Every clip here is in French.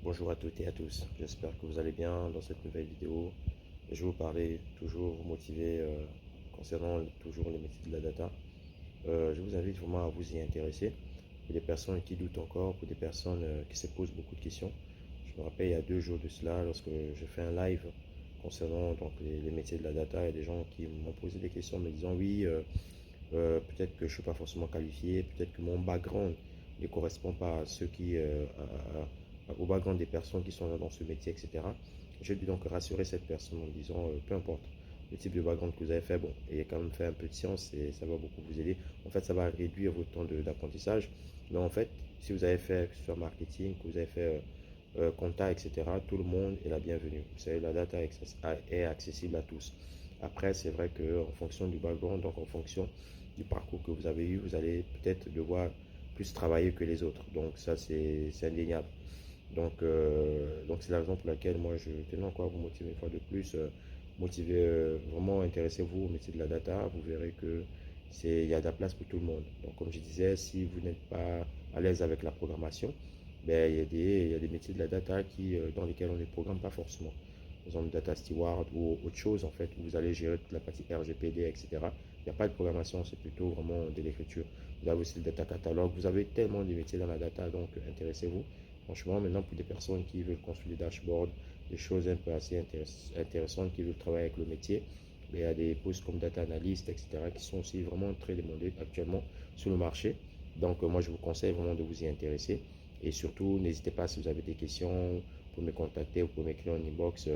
Bonjour à toutes et à tous, j'espère que vous allez bien dans cette nouvelle vidéo. Je vais vous parler, toujours vous motiver concernant toujours les métiers de la data. Je vous invite vraiment à vous y intéresser. Pour des personnes qui doutent encore, pour des personnes qui se posent beaucoup de questions. Je me rappelle il y a 2 jours de cela, lorsque je fais un live concernant donc, les métiers de la data, il y a des gens qui m'ont posé des questions me disant oui, peut-être que je ne suis pas forcément qualifié, peut-être que mon background ne correspond pas à ceux qui, au background des personnes qui sont dans ce métier, etc. J'ai dû donc rassurer cette personne en disant, peu importe le type de background que vous avez fait, bon, et quand même fait un peu de science et ça va beaucoup vous aider. En fait, ça va réduire votre temps d'apprentissage. Mais en fait, si vous avez fait sur marketing, que vous avez fait compta, etc., tout le monde est la bienvenue. Vous savez, la data est accessible à tous. Après, c'est vrai qu'en fonction du background, donc en fonction du parcours que vous avez eu, vous allez peut-être devoir plus travailler que les autres. Donc ça, c'est indéniable. Donc c'est la raison pour laquelle moi, je tenais encore à vous motiver une fois de plus. Motiver, vraiment intéressez-vous au métier de la data. Vous verrez que il y a de la place pour tout le monde. Donc comme je disais, si vous n'êtes pas à l'aise avec la programmation, ben, il y a des métiers de la data dans lesquels on ne programme pas forcément. Par exemple, data steward ou autre chose, en fait, où vous allez gérer toute la partie RGPD, etc. Il n'y a pas de programmation, c'est plutôt vraiment de l'écriture. Vous avez aussi le data catalogue. Vous avez tellement de métiers dans la data, donc intéressez-vous. Franchement, maintenant, pour des personnes qui veulent construire des dashboards, des choses un peu assez intéressantes, qui veulent travailler avec le métier, mais il y a des postes comme data analyst, etc., qui sont aussi vraiment très demandés actuellement sur le marché. Donc, moi, je vous conseille vraiment de vous y intéresser. Et surtout, n'hésitez pas si vous avez des questions pour me contacter ou pour m'écrire en inbox.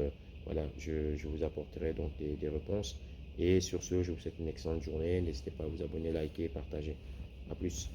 Voilà, je vous apporterai donc des réponses. Et sur ce, je vous souhaite une excellente journée. N'hésitez pas à vous abonner, liker et partager. A plus.